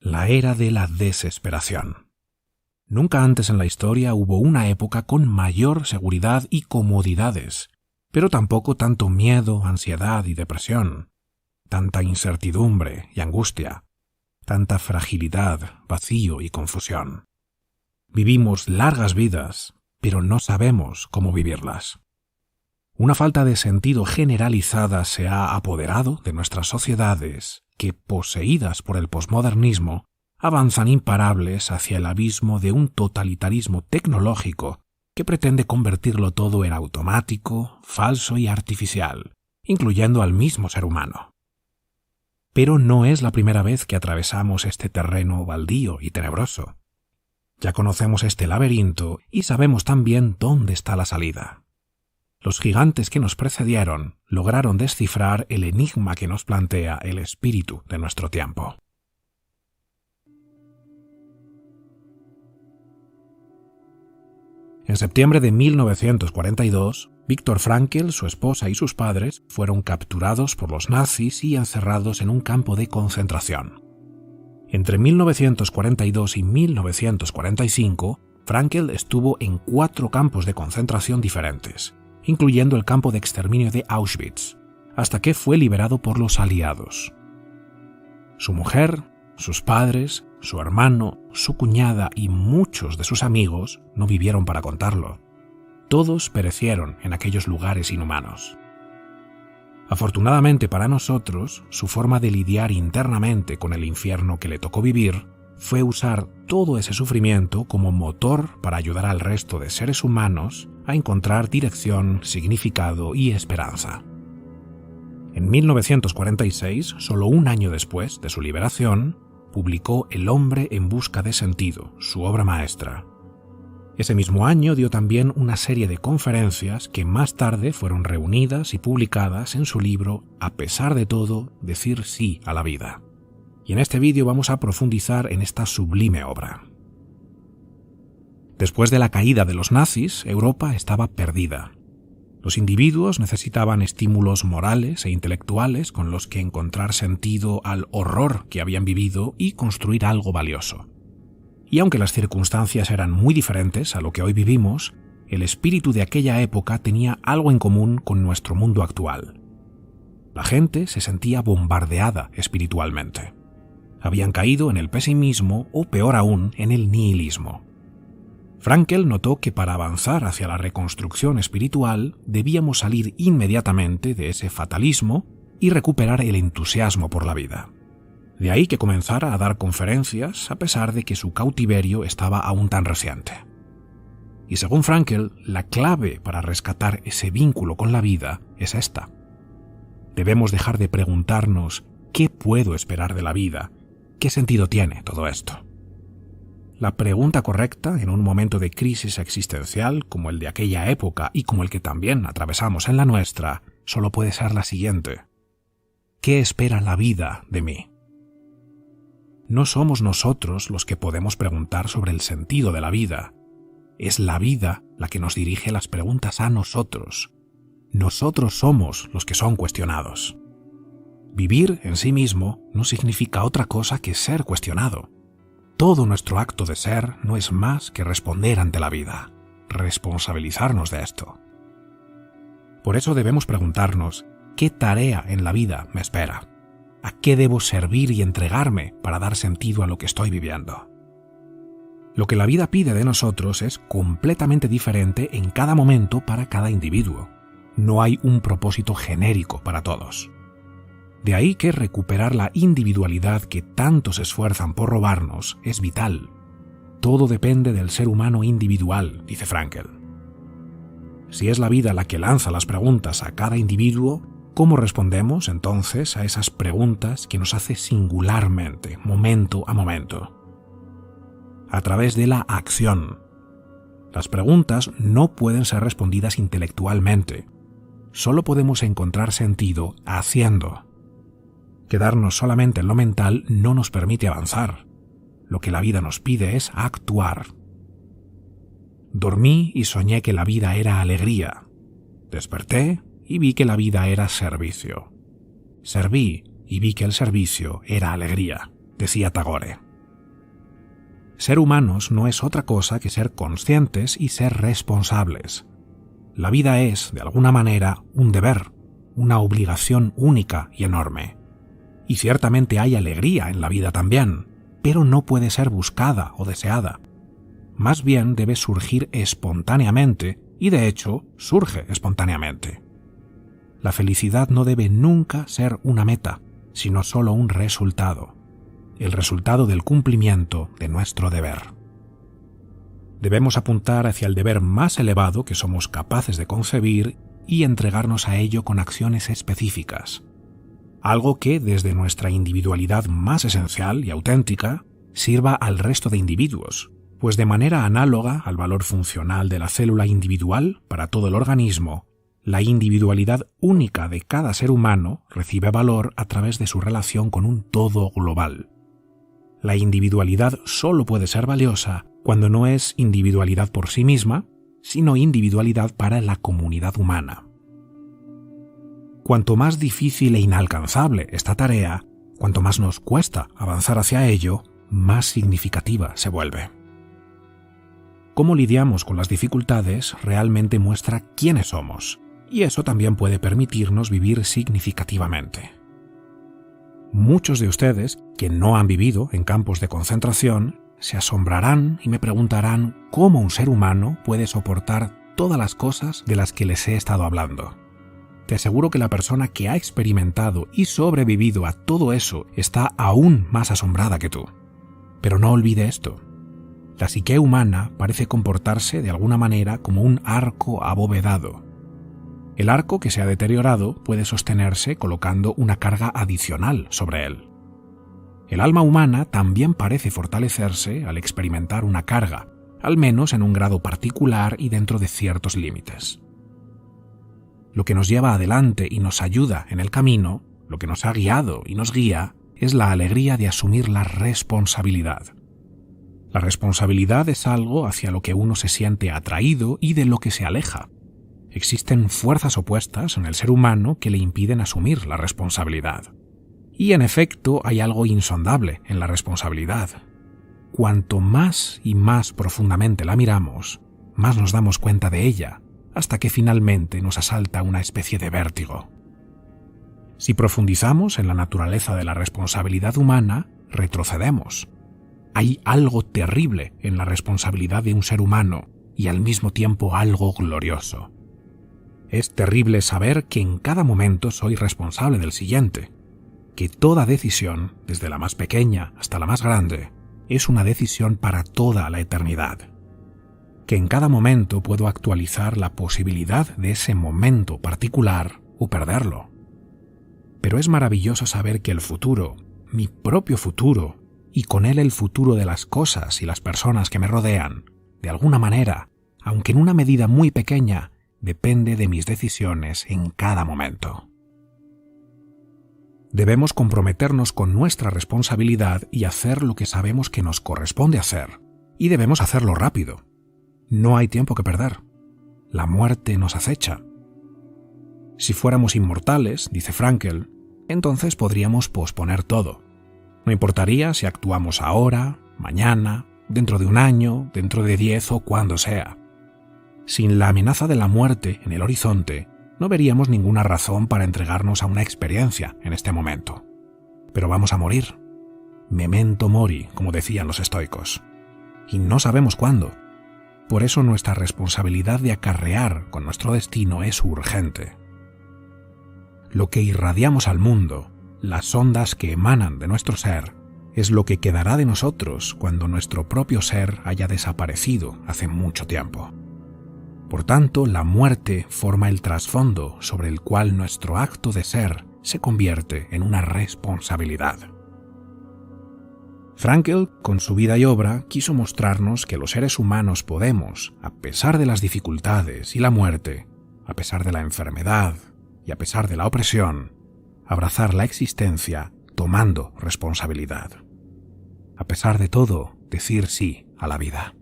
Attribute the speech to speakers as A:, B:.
A: la era de la desesperación. Nunca antes en la historia hubo una época con mayor seguridad y comodidades, pero tampoco tanto miedo, ansiedad y depresión, tanta incertidumbre y angustia, tanta fragilidad, vacío y confusión. Vivimos largas vidas, pero no sabemos cómo vivirlas. Una falta de sentido generalizada se ha apoderado de nuestras sociedades que, poseídas por el posmodernismo, avanzan imparables hacia el abismo de un totalitarismo tecnológico que pretende convertirlo todo en automático, falso y artificial, incluyendo al mismo ser humano. Pero no es la primera vez que atravesamos este terreno baldío y tenebroso. Ya conocemos este laberinto y sabemos también dónde está la salida. Los gigantes que nos precedieron lograron descifrar el enigma que nos plantea el espíritu de nuestro tiempo. En septiembre de 1942, Viktor Frankl, su esposa y sus padres fueron capturados por los nazis y encerrados en un campo de concentración. Entre 1942 y 1945, Frankl estuvo en 4 campos de concentración diferentes, incluyendo el campo de exterminio de Auschwitz, hasta que fue liberado por los aliados. Su mujer, sus padres, su hermano, su cuñada y muchos de sus amigos no vivieron para contarlo. Todos perecieron en aquellos lugares inhumanos. Afortunadamente para nosotros, su forma de lidiar internamente con el infierno que le tocó vivir fue usar todo ese sufrimiento como motor para ayudar al resto de seres humanos a encontrar dirección, significado y esperanza. En 1946, solo un año después de su liberación, publicó El hombre en busca de sentido, su obra maestra. Ese mismo año dio también una serie de conferencias que más tarde fueron reunidas y publicadas en su libro A pesar de todo, decir sí a la vida. Y en este vídeo vamos a profundizar en esta sublime obra. Después de la caída de los nazis, Europa estaba perdida. Los individuos necesitaban estímulos morales e intelectuales con los que encontrar sentido al horror que habían vivido y construir algo valioso. Y aunque las circunstancias eran muy diferentes a lo que hoy vivimos, el espíritu de aquella época tenía algo en común con nuestro mundo actual. La gente se sentía bombardeada espiritualmente. Habían caído en el pesimismo o, peor aún, en el nihilismo. Frankl notó que para avanzar hacia la reconstrucción espiritual debíamos salir inmediatamente de ese fatalismo y recuperar el entusiasmo por la vida. De ahí que comenzara a dar conferencias a pesar de que su cautiverio estaba aún tan reciente. Y según Frankl, la clave para rescatar ese vínculo con la vida es esta. Debemos dejar de preguntarnos ¿qué puedo esperar de la vida? ¿Qué sentido tiene todo esto? La pregunta correcta en un momento de crisis existencial como el de aquella época y como el que también atravesamos en la nuestra, solo puede ser la siguiente. ¿Qué espera la vida de mí? No somos nosotros los que podemos preguntar sobre el sentido de la vida. Es la vida la que nos dirige las preguntas a nosotros. Nosotros somos los que son cuestionados. Vivir en sí mismo no significa otra cosa que ser cuestionado. Todo nuestro acto de ser no es más que responder ante la vida, responsabilizarnos de esto. Por eso debemos preguntarnos, ¿qué tarea en la vida me espera? ¿A qué debo servir y entregarme para dar sentido a lo que estoy viviendo? Lo que la vida pide de nosotros es completamente diferente en cada momento para cada individuo. No hay un propósito genérico para todos. De ahí que recuperar la individualidad que tanto se esfuerzan por robarnos es vital. Todo depende del ser humano individual, dice Frankl. Si es la vida la que lanza las preguntas a cada individuo, ¿cómo respondemos entonces a esas preguntas que nos hace singularmente, momento a momento? A través de la acción. Las preguntas no pueden ser respondidas intelectualmente. Solo podemos encontrar sentido haciendo. Quedarnos solamente en lo mental no nos permite avanzar. Lo que la vida nos pide es actuar. Dormí y soñé que la vida era alegría. Desperté y vi que la vida era servicio. Serví y vi que el servicio era alegría, decía Tagore. Ser humanos no es otra cosa que ser conscientes y ser responsables. La vida es, de alguna manera, un deber, una obligación única y enorme. Y ciertamente hay alegría en la vida también, pero no puede ser buscada o deseada. Más bien debe surgir espontáneamente, y de hecho surge espontáneamente. La felicidad no debe nunca ser una meta, sino solo un resultado, el resultado del cumplimiento de nuestro deber. Debemos apuntar hacia el deber más elevado que somos capaces de concebir y entregarnos a ello con acciones específicas. Algo que, desde nuestra individualidad más esencial y auténtica, sirva al resto de individuos, pues de manera análoga al valor funcional de la célula individual para todo el organismo, la individualidad única de cada ser humano recibe valor a través de su relación con un todo global. La individualidad solo puede ser valiosa cuando no es individualidad por sí misma, sino individualidad para la comunidad humana. Cuanto más difícil e inalcanzable esta tarea, cuanto más nos cuesta avanzar hacia ello, más significativa se vuelve. Cómo lidiamos con las dificultades realmente muestra quiénes somos, y eso también puede permitirnos vivir significativamente. Muchos de ustedes, que no han vivido en campos de concentración, se asombrarán y me preguntarán cómo un ser humano puede soportar todas las cosas de las que les he estado hablando. Te aseguro que la persona que ha experimentado y sobrevivido a todo eso está aún más asombrada que tú. Pero no olvide esto. La psique humana parece comportarse de alguna manera como un arco abovedado. El arco que se ha deteriorado puede sostenerse colocando una carga adicional sobre él. El alma humana también parece fortalecerse al experimentar una carga, al menos en un grado particular y dentro de ciertos límites. Lo que nos lleva adelante y nos ayuda en el camino, lo que nos ha guiado y nos guía, es la alegría de asumir la responsabilidad. La responsabilidad es algo hacia lo que uno se siente atraído y de lo que se aleja. Existen fuerzas opuestas en el ser humano que le impiden asumir la responsabilidad. Y en efecto hay algo insondable en la responsabilidad. Cuanto más y más profundamente la miramos, más nos damos cuenta de ella, hasta que finalmente nos asalta una especie de vértigo. Si profundizamos en la naturaleza de la responsabilidad humana, retrocedemos. Hay algo terrible en la responsabilidad de un ser humano y al mismo tiempo algo glorioso. Es terrible saber que en cada momento soy responsable del siguiente, que toda decisión, desde la más pequeña hasta la más grande, es una decisión para toda la eternidad. Que en cada momento puedo actualizar la posibilidad de ese momento particular o perderlo. Pero es maravilloso saber que el futuro, mi propio futuro, y con él el futuro de las cosas y las personas que me rodean, de alguna manera, aunque en una medida muy pequeña, depende de mis decisiones en cada momento. Debemos comprometernos con nuestra responsabilidad y hacer lo que sabemos que nos corresponde hacer, y debemos hacerlo rápido. No hay tiempo que perder. La muerte nos acecha. Si fuéramos inmortales, dice Frankl, entonces podríamos posponer todo. No importaría si actuamos ahora, mañana, dentro de un año, dentro de 10 o cuando sea. Sin la amenaza de la muerte en el horizonte, no veríamos ninguna razón para entregarnos a una experiencia en este momento. Pero vamos a morir. Memento mori, como decían los estoicos. Y no sabemos cuándo. Por eso nuestra responsabilidad de acarrear con nuestro destino es urgente. Lo que irradiamos al mundo, las ondas que emanan de nuestro ser, es lo que quedará de nosotros cuando nuestro propio ser haya desaparecido hace mucho tiempo. Por tanto, la muerte forma el trasfondo sobre el cual nuestro acto de ser se convierte en una responsabilidad. Frankl, con su vida y obra, quiso mostrarnos que los seres humanos podemos, a pesar de las dificultades y la muerte, a pesar de la enfermedad y a pesar de la opresión, abrazar la existencia tomando responsabilidad. A pesar de todo, decir sí a la vida.